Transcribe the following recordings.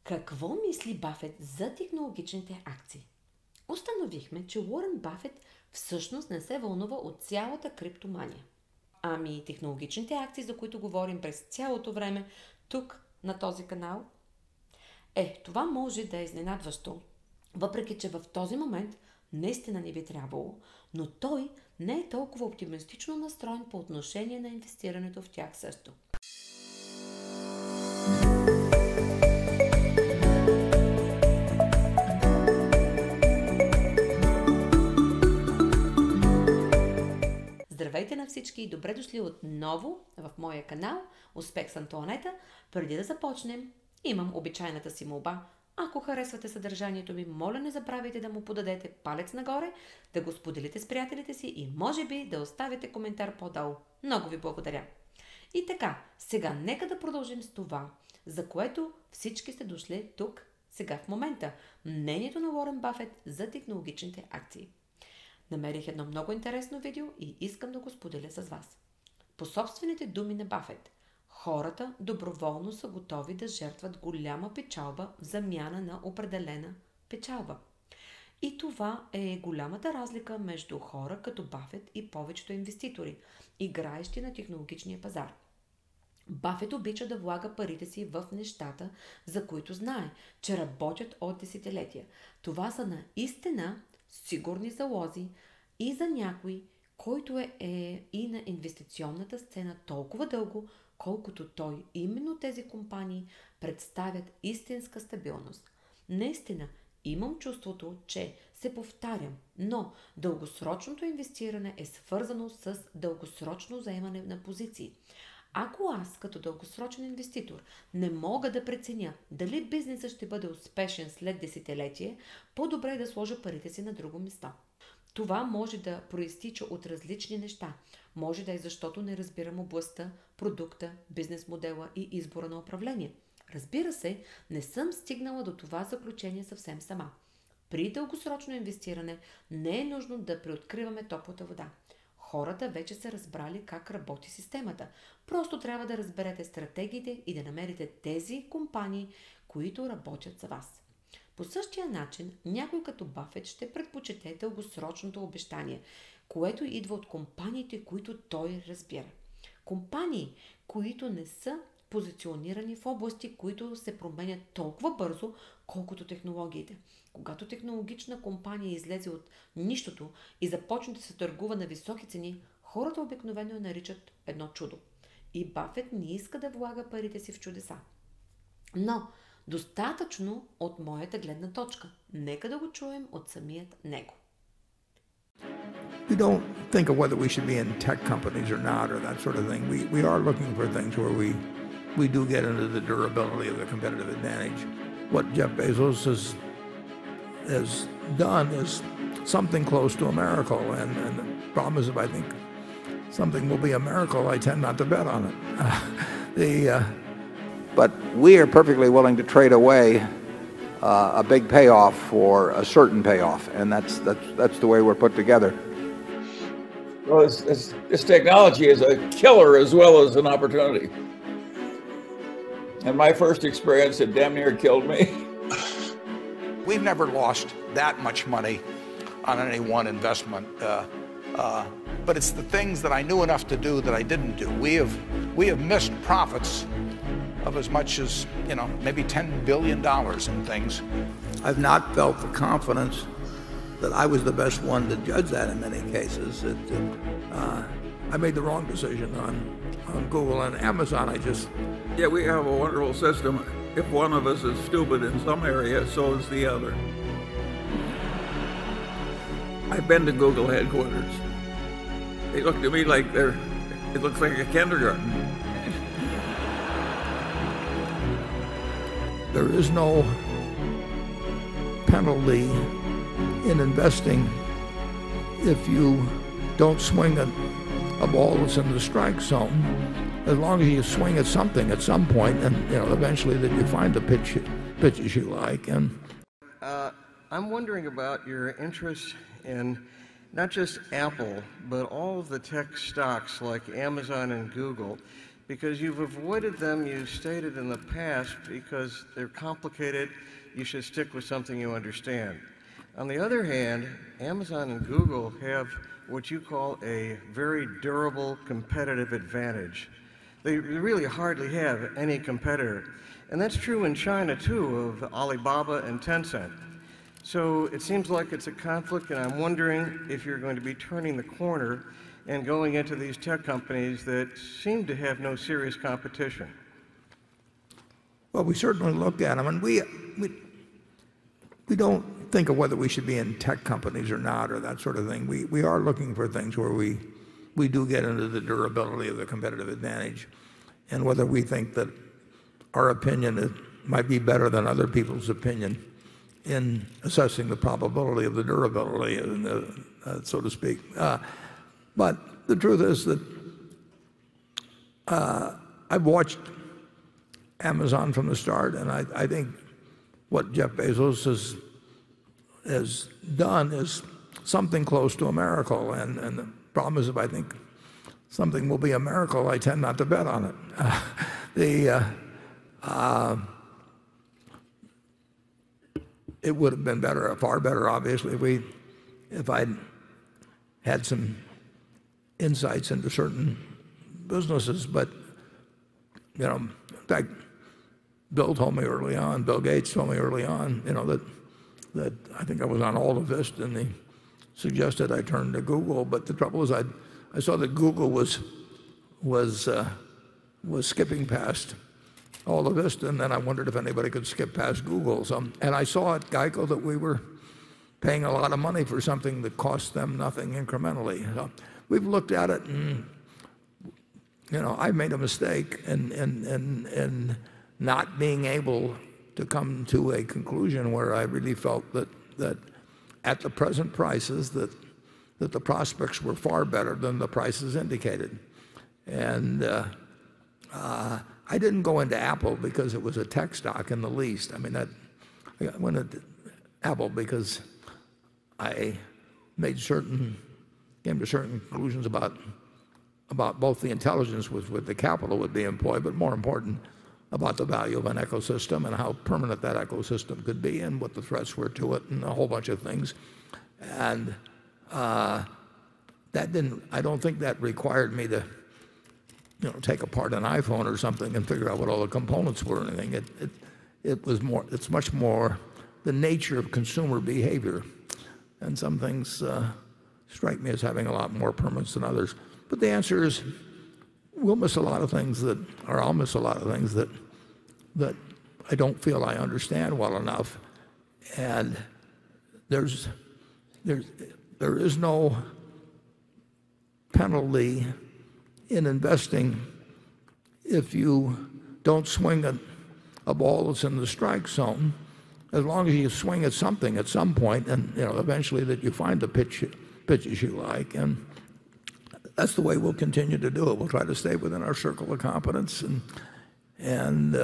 Какво мисли Бафет за технологичните акции? Установихме, че Уорън Бафет всъщност не се вълнува от цялата криптомания. Ами технологичните акции, за които говорим през цялото време тук на този канал? Това може да е изненадващо, въпреки че в този момент наистина не би трябвало, но той не е толкова оптимистично настроен по отношение на инвестирането в тях също. Здравейте на всички и добре дошли отново в моя канал Успех с Антоанета. Преди да започнем, имам обичайната си молба. Ако харесвате съдържанието ми, моля не забравяйте да му подадете палец нагоре, да го споделите с приятелите си и може би да оставите коментар по-долу. Много ви благодаря. И така, сега нека да продължим с това, за което всички сте дошли тук, сега в момента. Мнението на Уорън Бафет за технологичните акции. Намерих едно много интересно видео и искам да го споделя с вас. По собствените думи на Бафет, хората доброволно са готови да жертват голяма печалба в замяна на определена печалба. И това е голямата разлика между хора като Бафет и повечето инвеститори, играещи на технологичния пазар. Бафет обича да влага парите си в нещата, за които знае, че работят от десетилетия. Това са наистина сигурни залози и за някой, който е и на инвестиционната сцена толкова дълго, колкото той. Именно тези компании представят истинска стабилност. Наистина, имам чувството, че се повтарям, но дългосрочното инвестиране е свързано с дългосрочно заемане на позиции. Ако аз, като дългосрочен инвеститор, не мога да преценя дали бизнесът ще бъде успешен след десетилетие, по-добре е да сложа парите си на друго место. Това може да проистича от различни неща. Може да е защото не разбирам областта, продукта, бизнес модела и избора на управление. Разбира се, не съм стигнала до това заключение съвсем сама. При дългосрочно инвестиране не е нужно да преоткриваме топлата вода. Хората вече са разбрали как работи системата. Просто трябва да разберете стратегиите и да намерите тези компании, които работят за вас. По същия начин, някой като Бафет ще предпочете дългосрочното обещание, което идва от компаниите, които той разбира. Компании, които не са позиционирани в области, които се променят толкова бързо, колкото технологиите. Когато технологична компания излезе от нищото и започне да се търгува на високи цени, хората обикновено я наричат едно чудо. И Бафет не иска да влага парите си в чудеса. Но достатъчно от моята гледна точка. Нека да го чуем от самият него. We don't think of whether we should be in tech companies or not or that sort of thing. We are looking for things where we do get into the durability of the competitive advantage. What Jeff Bezos has done is something close to a miracle, and the problem is if I think something will be a miracle, I tend not to bet on it. But we are perfectly willing to trade away a big payoff for a certain payoff, and that's the way we're put together. Well, this technology is a killer as well as an opportunity. And my first experience, it damn near killed me. We've never lost that much money on any one investment, but it's the things that I knew enough to do that I didn't do. We have missed profits of as much as, maybe $10 billion in things. I've not felt the confidence that I was the best one to judge that in many cases. I made the wrong decision on Google and Amazon. Yeah, we have a wonderful system. If one of us is stupid in some area, so is the other. I've been to Google headquarters. They look to me like it looks like a kindergarten. There is no penalty in investing if you don't swing a ball that's in the strike zone, as long as you swing at something at some point, and eventually that you find the pitches you like. And I'm wondering about your interest in not just Apple, but all of the tech stocks like Amazon and Google. because you've avoided them, you stated in the past, because they're complicated, you should stick with something you understand. On the other hand, Amazon and Google have what you call a very durable competitive advantage. They really hardly have any competitor. And that's true in China, too, of Alibaba and Tencent. So it seems like it's a conflict, and I'm wondering if you're going to be turning the corner and going into these tech companies that seem to have no serious competition. Well, we certainly look at them, and we don't think of whether we should be in tech companies or not, or that sort of thing. We are looking for things where we do get into the durability of the competitive advantage, and whether we think that our opinion might be better than other people's opinion in assessing the probability of the durability, so to speak. But the truth is that I've watched Amazon from the start, and I think what Jeff Bezos has done is something close to a miracle. And the problem is, if I think something will be a miracle, I tend not to bet on it. It would have been better, far better, obviously, if I'd had some insights into certain businesses. But in fact, Bill Gates told me early on, that I think I was on AltaVista, and he suggested I turn to Google. But the trouble is, I saw that Google was skipping past AltaVista, and then I wondered if anybody could skip past Google. And I saw at Geico that we were paying a lot of money for something that cost them nothing incrementally. So we've looked at it, and I made a mistake in not being able to come to a conclusion where I really felt that at the present prices that the prospects were far better than the prices indicated. And I didn't go into Apple because it was a tech stock in the least. I mean, I went into Apple because I came to certain conclusions about both the intelligence with the capital would be employed, but more important, about the value of an ecosystem and how permanent that ecosystem could be and what the threats were to it and a whole bunch of things. And I don't think that required me to take apart an iPhone or something and figure out what all the components were or anything. It's much more the nature of consumer behavior. And some things strike me as having a lot more permanence than others. But the answer is, I'll miss a lot of things that I don't feel I understand well enough. And there is no penalty in investing if you don't swing a ball that's in the strike zone, as long as you swing at something at some point, and eventually that you find the pitches you like. And that's the way we'll continue to do it. We'll try to stay within our circle of competence. And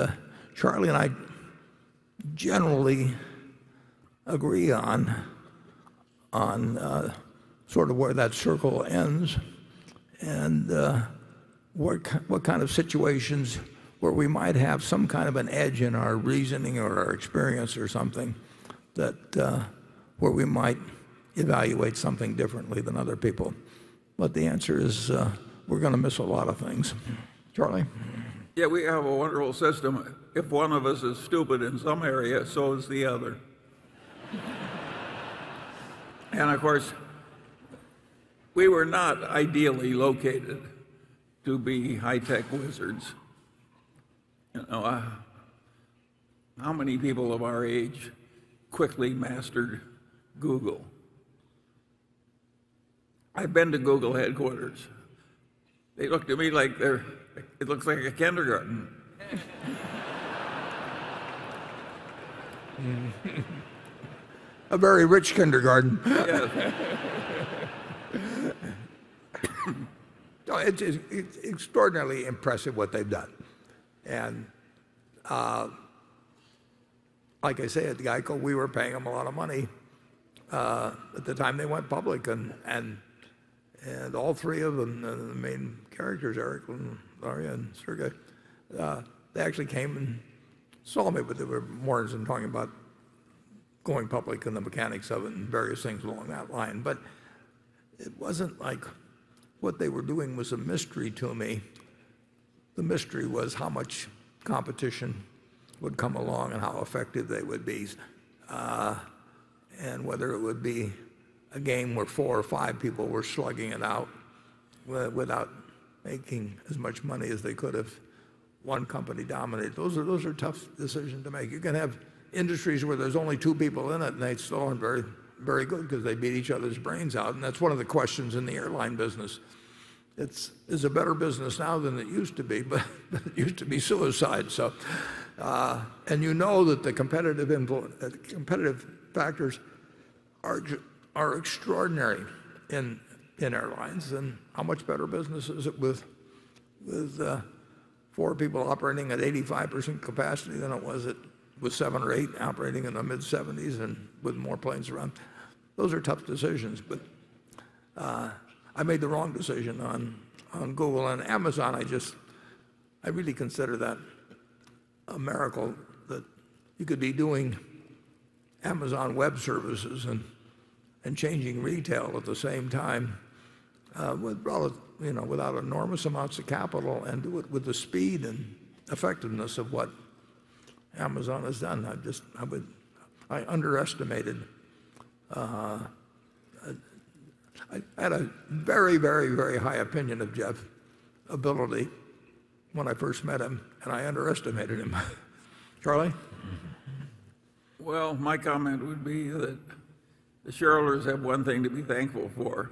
Charlie and I generally agree on sort of where that circle ends, and what kind of situations where we might have some kind of an edge in our reasoning or our experience or something, that where we might evaluate something differently than other people. But the answer is we're going to miss a lot of things. Charlie? Yeah, we have a wonderful system. If one of us is stupid in some area, so is the other. And of course, we were not ideally located to be high-tech wizards. How many people of our age quickly mastered Google? I've been to Google headquarters. They look to me like it looks like a kindergarten. A very rich kindergarten. Yes. No, it's extraordinarily impressive what they've done. And like I say, at Geico, we were paying them a lot of money at the time they went public, and all three of them, the main characters, Eric and Larry and Sergey, they actually came and saw me, but they were more than talking about going public and the mechanics of it and various things along that line. But it wasn't like what they were doing was a mystery to me. The mystery was how much competition would come along and how effective they would be, and whether it would be a game where 4 or 5 people were slugging it out without making as much money as they could if one company dominated. Those are tough decisions to make. You can have industries where there's only 2 people in it and they still aren't very, very good because they beat each other's brains out. And that's one of the questions in the airline business. It's a better business now than it used to be, but it used to be suicide. So, and you know that the competitive factors are extraordinary in airlines. And how much better business is it with 4 people operating at 85% capacity than it was with 7 or 8 operating in the mid-70s and with more planes around? Those are tough decisions, but I made the wrong decision on Google and Amazon. I really consider that a miracle that you could be doing Amazon Web Services and changing retail at the same time without enormous amounts of capital, and do it with the speed and effectiveness of what Amazon has done. I underestimated. I had a very, very, very high opinion of Jeff's ability when I first met him, and I underestimated him. Charlie? Well, my comment would be that the shareholders have one thing to be thankful for.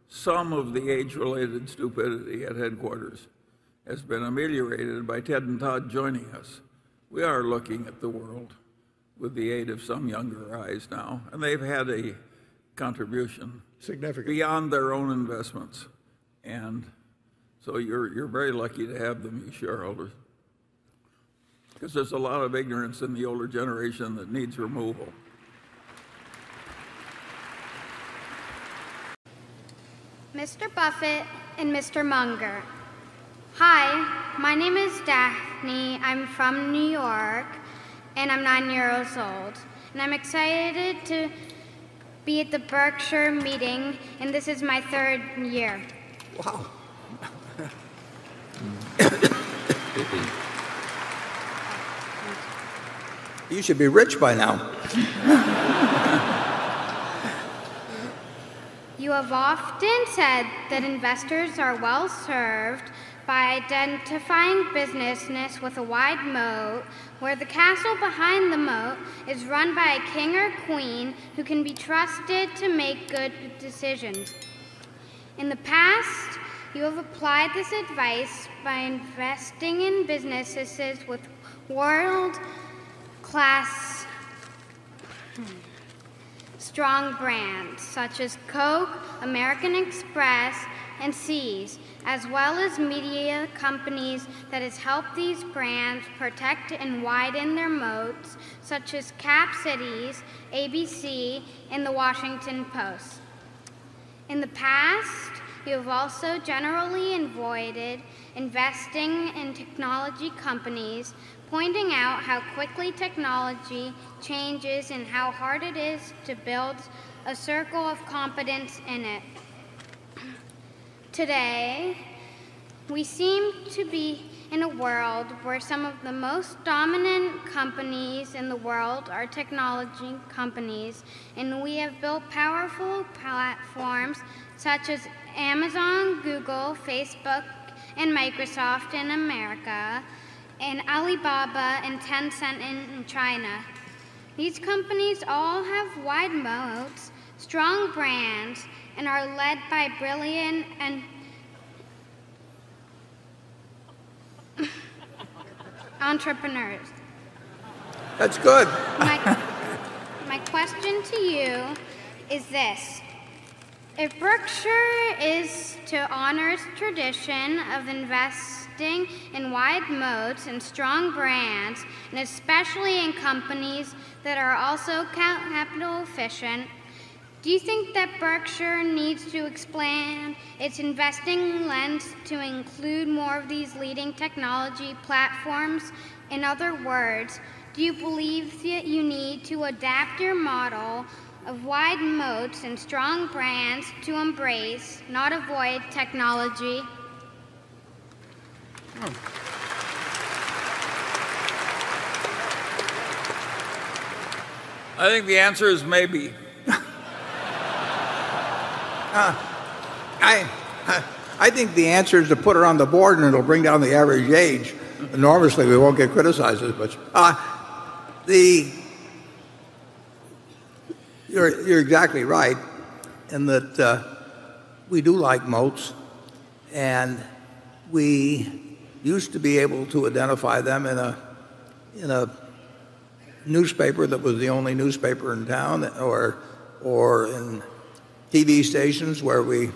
Some of the age-related stupidity at headquarters has been ameliorated by Ted and Todd joining us. We are looking at the world with the aid of some younger eyes now, and they've had a contribution significant beyond their own investments. And so you're very lucky to have them, you shareholders, because there's a lot of ignorance in the older generation that needs removal. Mr. Buffett and Mr. Munger. Hi, my name is Daphne. I'm from New York, and I'm 9 years old. And I'm excited to be at the Berkshire meeting, and this is my 3rd year. Wow. You should be rich by now. You have often said that investors are well served by identifying business with a wide moat, where the castle behind the moat is run by a king or queen who can be trusted to make good decisions. In the past, you have applied this advice by investing in businesses with world-class strong brands such as Coke, American Express, and Seas, as well as media companies that has helped these brands protect and widen their moats, such as Cap Cities, ABC, and the Washington Post. In the past, you have also generally avoided investing in technology companies, pointing out how quickly technology changes and how hard it is to build a circle of competence in it. Today, we seem to be in a world where some of the most dominant companies in the world are technology companies, and we have built powerful platforms such as Amazon, Google, Facebook, and Microsoft in America, and Alibaba and Tencent in China. These companies all have wide moats, strong brands, and are led by brilliant and entrepreneurs. That's good. My question to you is this. If Berkshire is to honor its tradition of investing in wide moats and strong brands, and especially in companies that are also capital efficient, Do you think that Berkshire needs to expand its investing lens to include more of these leading technology platforms? In other words, do you believe that you need to adapt your model of wide moats and strong brands to embrace, not avoid, technology? I think the answer is maybe. I think the answer is to put her on the board, and it'll bring down the average age enormously. We won't get criticized as much. You're exactly right in that we do like moats, and we used to be able to identify them in a newspaper that was the only newspaper in town, or in TV stations where we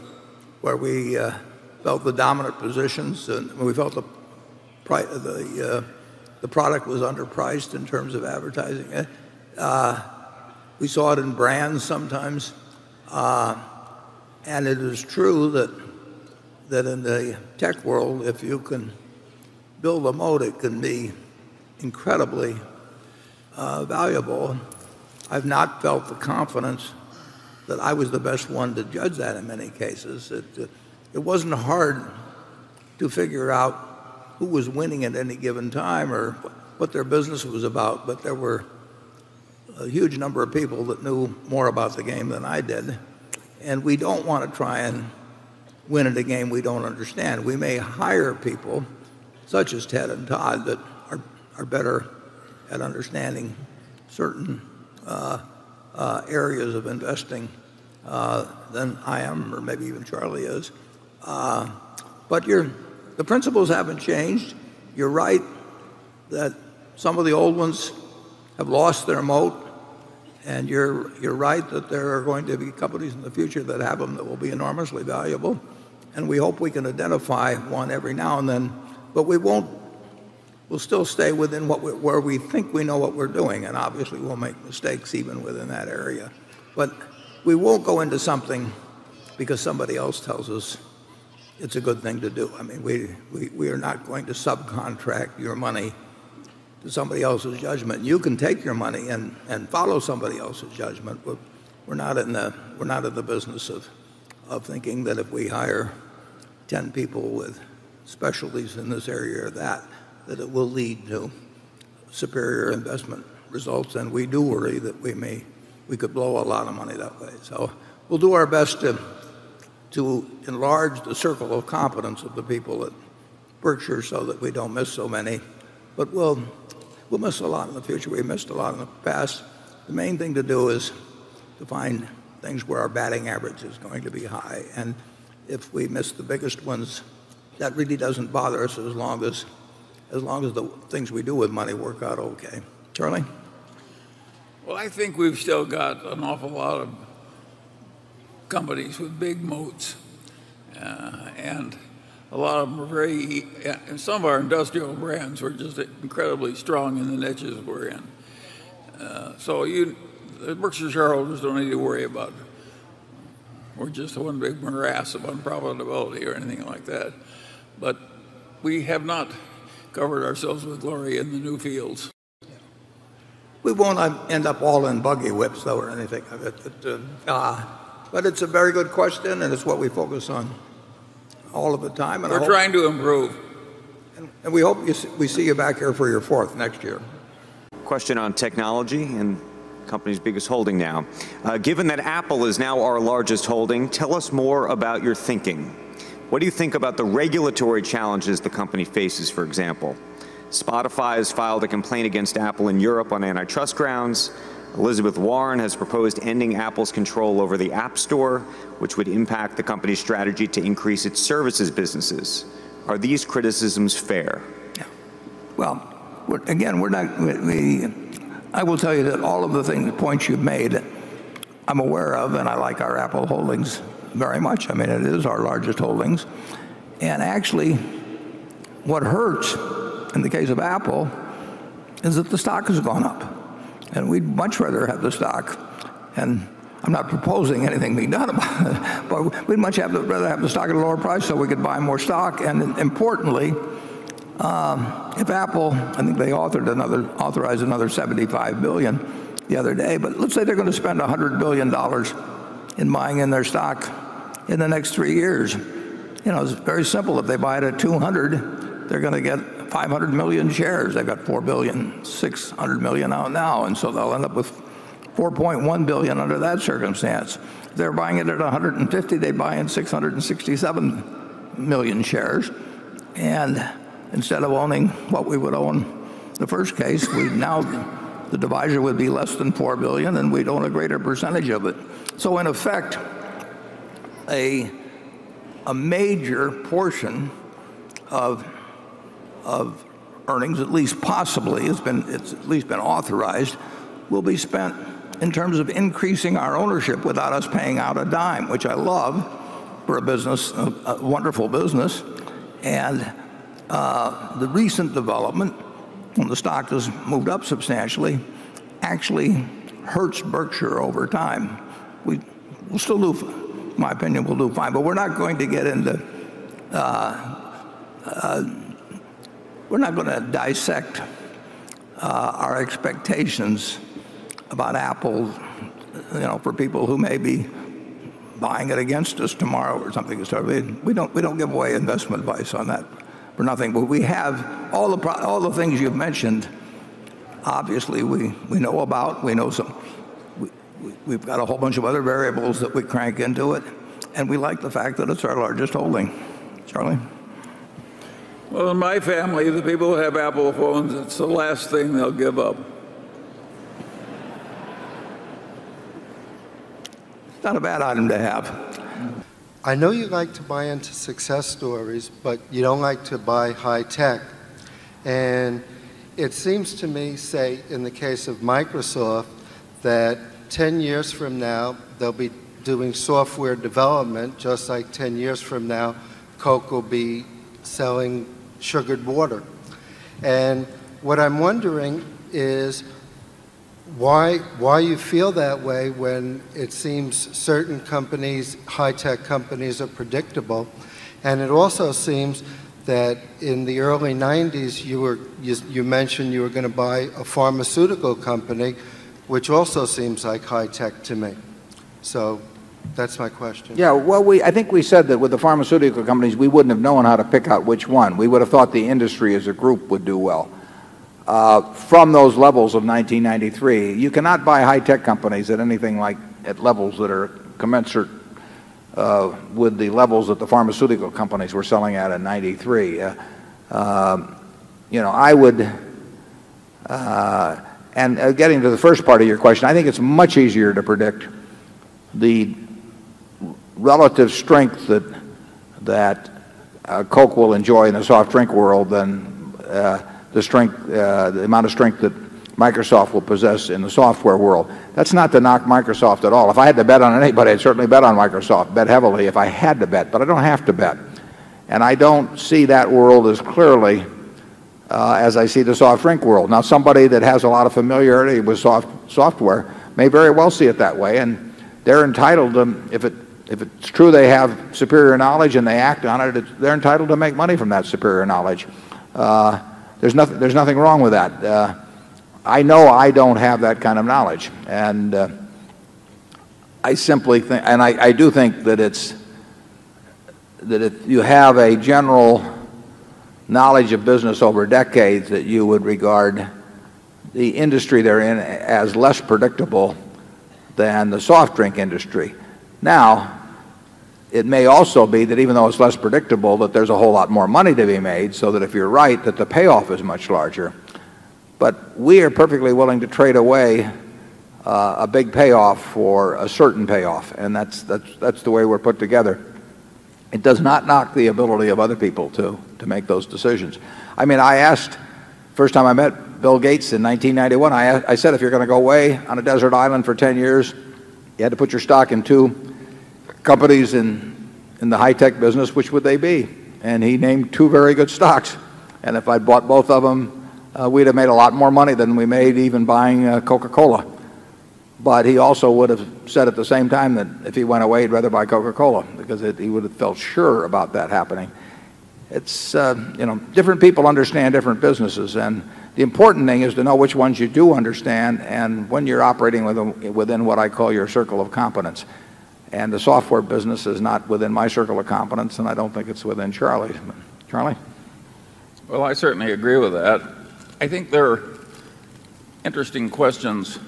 felt the dominant positions, and we felt the product was underpriced in terms of advertising. We saw it in brands sometimes, and it is true that in the tech world, if you can build a moat, it can be incredibly valuable. I've not felt the confidence that I was the best one to judge that in many cases. It wasn't hard to figure out who was winning at any given time or what their business was about, but there were a huge number of people that knew more about the game than I did, and we don't want to try and win at a game we don't understand. We may hire people, such as Ted and Todd, that are better at understanding certain areas of investing than I am, or maybe even Charlie is. But the principles haven't changed. You're right that some of the old ones have lost their moat, and you're right that there are going to be companies in the future that have them that will be enormously valuable, and we hope we can identify one every now and then, but we'll still stay within where we think we know what we're doing, and obviously we'll make mistakes even within that area. But we won't go into something because somebody else tells us it's a good thing to do. I mean, we are not going to subcontract your money to somebody else's judgment. You can take your money and follow somebody else's judgment, but we're not in the business of thinking that if we hire 10 people with specialties in this area or that it will lead to superior investment results. And we do worry that we could blow a lot of money that way. So we'll do our best to enlarge the circle of competence of the people at Berkshire so that we don't miss so many. But we'll miss a lot in the future. We missed a lot in the past. The main thing to do is to find things where our batting average is going to be high. And if we miss the biggest ones, that really doesn't bother us as long as the things we do with money work out okay. Charlie? Well, I think we've still got an awful lot of companies with big moats, and a lot of them are and some of our industrial brands were just incredibly strong in the niches we're in. So the Berkshire shareholders don't need to worry about we're just one big morass of unprofitability or anything like that. But we have not covered ourselves with glory in the new fields. We won't end up all in buggy whips, though, or anything of it. But it's a very good question, and it's what we focus on all of the time. And we're trying to improve. And we hope we see you back here for your fourth next year. Question on technology and company's biggest holding now. Given that Apple is now our largest holding, tell us more about your thinking. What do you think about the regulatory challenges the company faces, for example? Spotify has filed a complaint against Apple in Europe on antitrust grounds. Elizabeth Warren has proposed ending Apple's control over the App Store, which would impact the company's strategy to increase its services businesses. Are these criticisms fair? Yeah. Well, again, I will tell you that all of the points you've made, I'm aware of, and I like our Apple holdings very much. I mean, it is our largest holdings. And actually, what hurts in the case of Apple is that the stock has gone up. And we'd much rather have the stock. And I'm not proposing anything be done about it, but we'd much rather have the stock at a lower price so we could buy more stock. And importantly, if Apple, I think they authorized another $75 billion the other day, but let's say they're going to spend $100 billion in buying in their stock in the next 3 years. It's very simple. If they buy it at 200, they're going to get 500 million shares. They've got 4,600 million out now, and so they'll end up with 4.1 billion under that circumstance. If they're buying it at 150, they buy in 667 million shares, and instead of owning what we would own the first case, the divisor would be less than 4 billion, and we'd own a greater percentage of it. So in effect, a major portion of earnings, at least possibly, it's at least been authorized, will be spent in terms of increasing our ownership without us paying out a dime, which I love for a business, a wonderful business. And the recent development, when the stock has moved up substantially, actually hurts Berkshire over time. We'll still do, in my opinion, we'll do fine, but we're not going to get into, we're not going to dissect our expectations about Apple, for people who may be buying it against us tomorrow or something. We don't give away investment advice on that for nothing. But we have all the things you've mentioned. Obviously, we know about. We know we've got a whole bunch of other variables that we crank into it, and we like the fact that it's our largest holding. Charlie? Well, in my family, the people who have Apple phones, it's the last thing they'll give up. Not a bad item to have. I know you like to buy into success stories, but you don't like to buy high tech. And it seems to me, say, in the case of Microsoft, that 10 years from now, they'll be doing software development, just like 10 years from now, Coke will be selling sugared water. And what I'm wondering is, why you feel that way when it seems certain companies, high-tech companies, are predictable. And it also seems that in the early 90s you mentioned you were going to buy a pharmaceutical company, which also seems like high-tech to me. So that's my question. Yeah, well, I think we said that with the pharmaceutical companies we wouldn't have known how to pick out which one. We would have thought the industry as a group would do well. From those levels of 1993. You cannot buy high-tech companies at anything like at levels that are commensurate with the levels that the pharmaceutical companies were selling at in 93. I would, and getting to the first part of your question, I think it's much easier to predict the relative strength that Coke will enjoy in the soft drink world than the amount of strength that Microsoft will possess in the software world. That's not to knock Microsoft at all. If I had to bet on anybody, I'd certainly bet on Microsoft, bet heavily if I had to bet, but I don't have to bet. And I don't see that world as clearly as I see the soft drink world. Now, somebody that has a lot of familiarity with software may very well see it that way, and they're entitled to, if it's true they have superior knowledge and they act on it, they're entitled to make money from that superior knowledge. There's nothing wrong with that. I know I don't have that kind of knowledge, and I simply think, and I do think that if you have a general knowledge of business over decades, that you would regard the industry they're in as less predictable than the soft drink industry. Now, it may also be that even though it's less predictable, that there's a whole lot more money to be made, so that if you're right, that the payoff is much larger. But we are perfectly willing to trade away a big payoff for a certain payoff, and that's the way we're put together. It does not knock the ability of other people to make those decisions. I mean, I asked, first time I met Bill Gates in 1991, I said, if you're going to go away on a desert island for 10 years, you had to put your stock in 2 companies in the high-tech business, which would they be? And he named 2 very good stocks. And if I'd bought both of them, we'd have made a lot more money than we made even buying Coca-Cola. But he also would have said at the same time that if he went away, he'd rather buy Coca-Cola, because he would have felt sure about that happening. It's, different people understand different businesses, and the important thing is to know which ones you do understand and when you're operating within what I call your circle of competence. And the software business is not within my circle of competence, and I don't think it's within Charlie's. Charlie? Well, I certainly agree with that. I think there are interesting questions,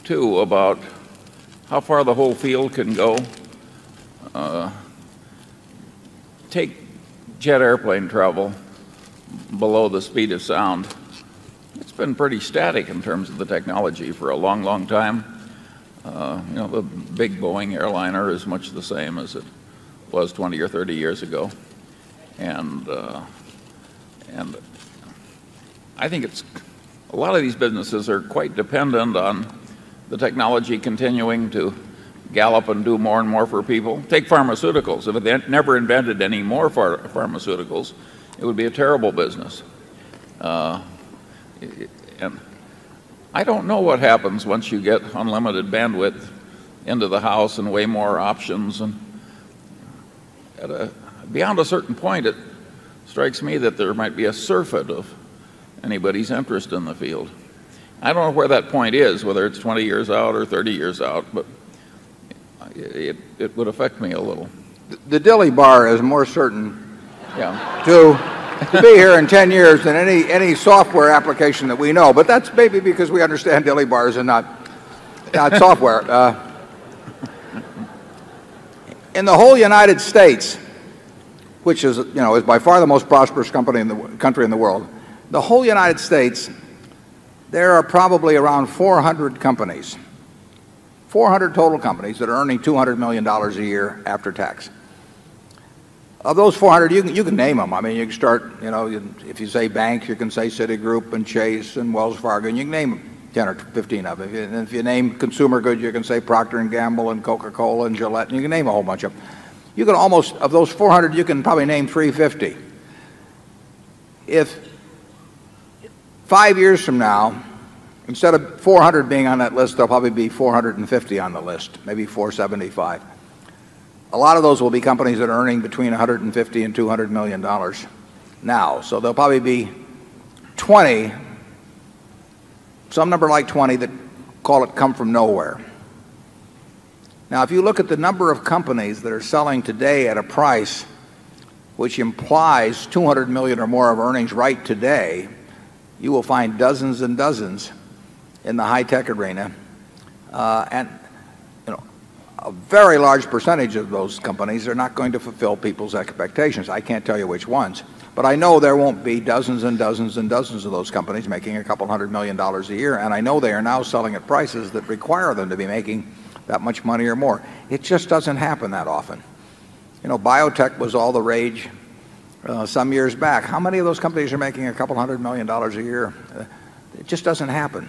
too, about how far the whole field can go. Take jet airplane travel below the speed of sound. It's been pretty static in terms of the technology for a long, long time. The big Boeing airliner is much the same as it was 20 or 30 years ago. And I think a lot of these businesses are quite dependent on the technology continuing to gallop and do more and more for people. Take pharmaceuticals. If they never invented any more pharmaceuticals, it would be a terrible business. And I don't know what happens once you get unlimited bandwidth into the house and way more options. And beyond a certain point, it strikes me that there might be a surfeit of anybody's interest in the field. I don't know where that point is, whether it's 20 years out or 30 years out, but it would affect me a little. The dilly bar is more certain to be here in 10 years than any software application that we know. But that's maybe because we understand dilly bars and not software. In the whole United States, which is by far the most prosperous country in the world, the whole United States, there are probably around 400 companies, 400 total companies that are earning $200 million a year after tax. Of those 400, you can name them. I mean, you can start, if you say banks, you can say Citigroup and Chase and Wells Fargo, and you can name 10 or 15 of them. And if you name consumer goods, you can say Procter & Gamble and Coca-Cola and Gillette, and you can name a whole bunch of them. You can almost, of those 400, you can probably name 350. If 5 years from now, instead of 400 being on that list, there'll probably be 450 on the list, maybe 475. A lot of those will be companies that are earning between $150 and $200 million now. So there'll probably be 20, some number like 20, that call it come from nowhere. Now, if you look at the number of companies that are selling today at a price which implies 200 million or more of earnings right today, you will find dozens and dozens in the high-tech arena. And a very large percentage of those companies are not going to fulfill people's expectations. I can't tell you which ones, but I know there won't be dozens and dozens and dozens of those companies making a couple $100 million a year, and I know they are now selling at prices that require them to be making that much money or more. It just doesn't happen that often. Biotech was all the rage some years back. How many of those companies are making a couple $100 million a year? It just doesn't happen.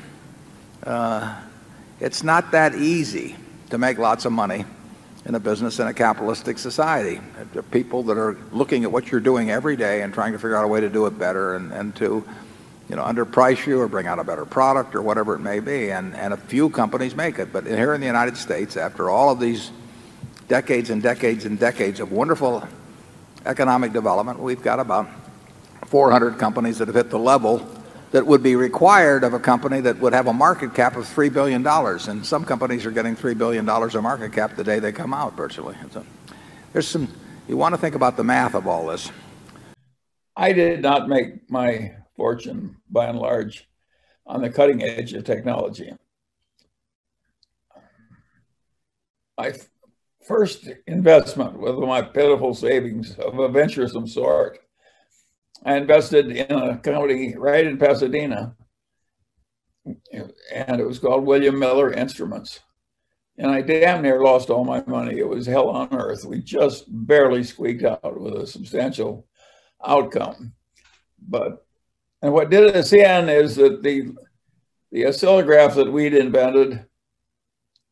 It's not that easy to make lots of money in a business in a capitalistic society. There are people that are looking at what you're doing every day and trying to figure out a way to do it better and to underprice you or bring out a better product or whatever it may be. And a few companies make it. But here in the United States, after all of these decades and decades and decades of wonderful economic development, we've got about 400 companies that have hit the level that would be required of a company that would have a market cap of $3 billion. And some companies are getting $3 billion of market cap the day they come out, virtually. So you want to think about the math of all this. I did not make my fortune, by and large, on the cutting edge of technology. My first investment was my pitiful savings of a venturesome sort. I invested in a company right in Pasadena, and it was called William Miller Instruments. And I damn near lost all my money. It was hell on earth. We just barely squeaked out with a substantial outcome. And what did us in is that the oscillograph that we'd invented,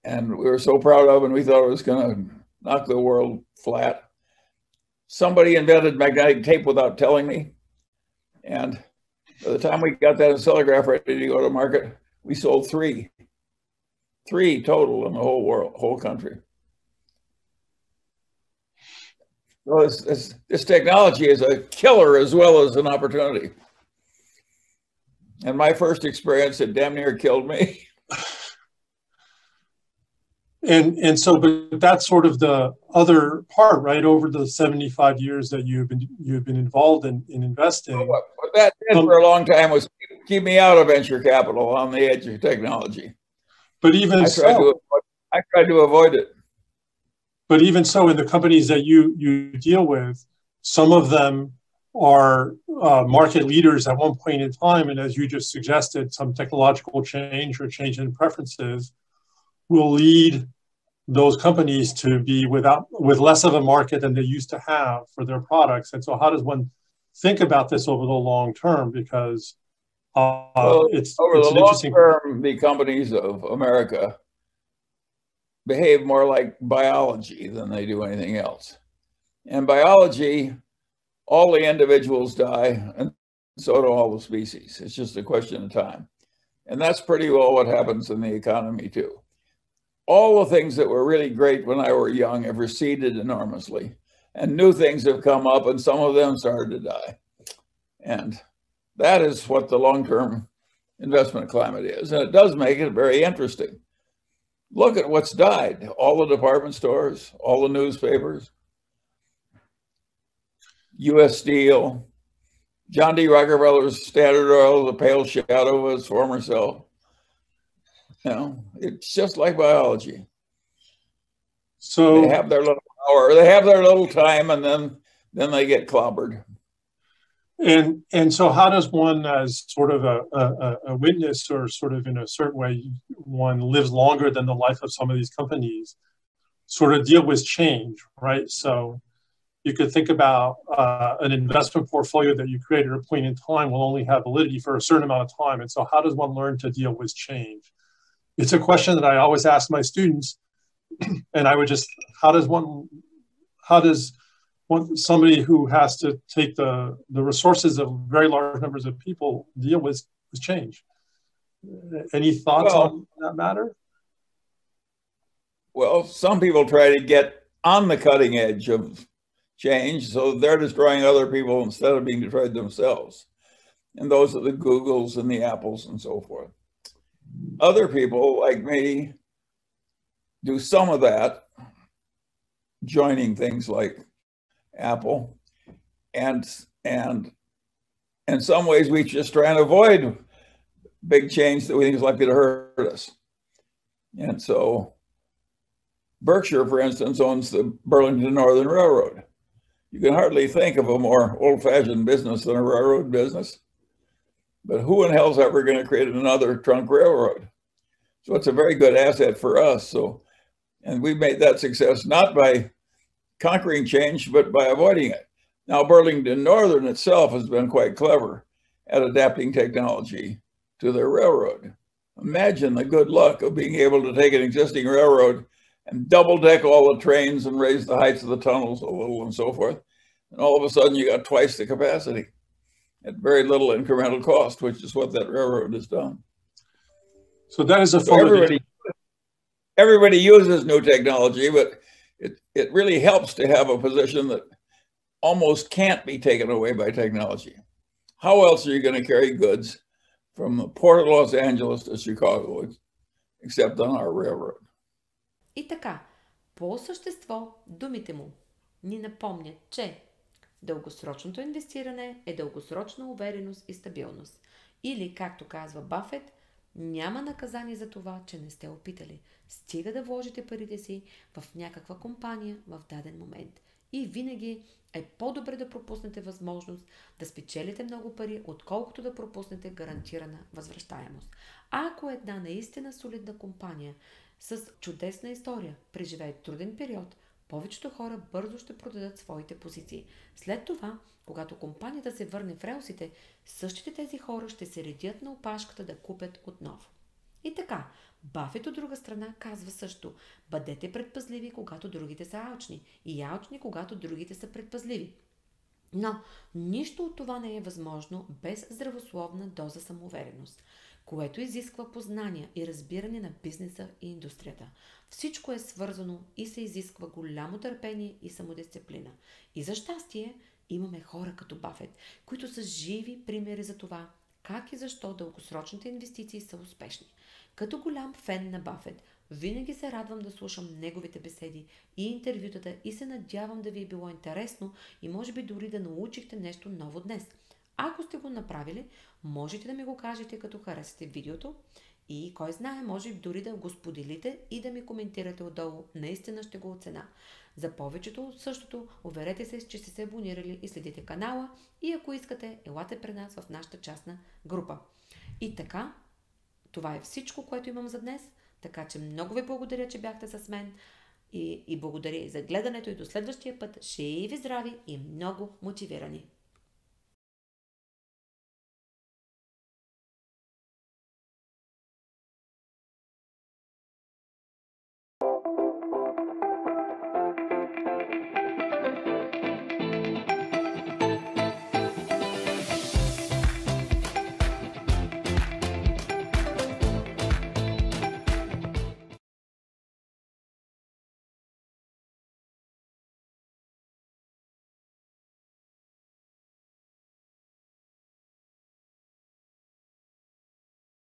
and we were so proud of, and we thought it was going to knock the world flat, somebody invented magnetic tape without telling me. And by the time we got that oscillograph ready to go to market, we sold 3. 3 total in the whole world, whole country. So this technology is a killer as well as an opportunity. And my first experience, it damn near killed me. And so, but that's sort of the other part, right? Over the 75 years that you've been involved in investing. What that did for a long time was keep me out of venture capital on the edge of technology. But even I tried to avoid it. But even so, in the companies that you deal with, some of them are market leaders at one point in time, and as you just suggested, some technological change or change in preferences will lead those companies to be with less of a market than they used to have for their products. And so how does one think about this over the long term? Because it's over an the long interesting term, the companies of America behave more like biology than they do anything else. In biology, all the individuals die, and so do all the species. It's just a question of time. And that's pretty well what happens in the economy too. All the things that were really great when I were young have receded enormously, and new things have come up, and some of them started to die. And that is what the long-term investment climate is. And it does make it very interesting. Look at what's died. All the department stores, all the newspapers, U.S. Steel, John D. Rockefeller's Standard Oil, the pale shadow of his former self. You know, it's just like biology. So they have their little hour, they have their little time, and then they get clobbered. And so how does one, as sort of a witness, or sort of in a certain way, one lives longer than the life of some of these companies, sort of deal with change, right? So you could think about an investment portfolio that you created at a point in time will only have validity for a certain amount of time. And so how does one learn to deal with change? It's a question that I always ask my students, and I would just, how does somebody who has to take the resources of very large numbers of people deal with change? Any thoughts on that matter? Well, some people try to get on the cutting edge of change, so they're destroying other people instead of being destroyed themselves. And those are the Googles and the Apples and so forth. Other people, like me, do some of that, joining things like Apple, and in some ways we just try and avoid big change that we think is likely to hurt us. And so Berkshire, for instance, owns the Burlington Northern Railroad. You can hardly think of a more old-fashioned business than a railroad business. But who in hell's ever going to create another trunk railroad? So it's a very good asset for us. And we made that success not by conquering change, but by avoiding it. Now, Burlington Northern itself has been quite clever at adapting technology to their railroad. Imagine the good luck of being able to take an existing railroad and double deck all the trains and raise the heights of the tunnels a little and so forth. And all of a sudden you got twice the capacity at very little incremental cost, which is what that railroad has done. So that is everybody uses new technology, but it really helps to have a position that almost can't be taken away by technology. How else are you going to carry goods from the port of Los Angeles to Chicago, except on our railroad? И така, по същество думите му ни напомнят, че дългосрочното инвестиране е дългосрочна увереност и стабилност. Или, както казва Бафет, няма наказание за това, че не сте опитали. Стига да вложите парите си в някаква компания в даден момент. И винаги е по-добре да пропуснете възможност да спечелите много пари, отколкото да пропуснете гарантирана възвръщаемост. Ако една наистина солидна компания с чудесна история преживее труден период, повечето хора бързо ще продадат своите позиции. След това, когато компанията се върне в релсите, същите тези хора ще се редят на опашката да купят отново. И така, Бафет от друга страна казва също: бъдете предпазливи, когато другите са алчни, и алчни, когато другите са предпазливи. Но нищо от това не е възможно без здравословна доза самоувереност. което изисква познания и разбиране на бизнеса и индустрията. Всичко е свързано и се изисква голямо търпение и самодисциплина. И за щастие имаме хора като Бафет, които са живи примери за това, как и защо дългосрочните инвестиции са успешни. Като голям фен на Бафет, винаги се радвам да слушам неговите беседи и интервютата и се надявам да ви е било интересно и може би дори да научихте нещо ново днес. Ако сте го направили, можете да ми го кажете, като харесате видеото и кой знае, може дори да го споделите и да ми коментирате отдолу. Наистина ще го оценя. За повечето от същото, уверете се, че сте се абонирали и следите канала и ако искате, елате при нас в нашата частна група. И така, това е всичко, което имам за днес, така че много ви благодаря, че бяхте с мен и благодаря и за гледането и до следващия път. Живи, здрави и много мотивирани!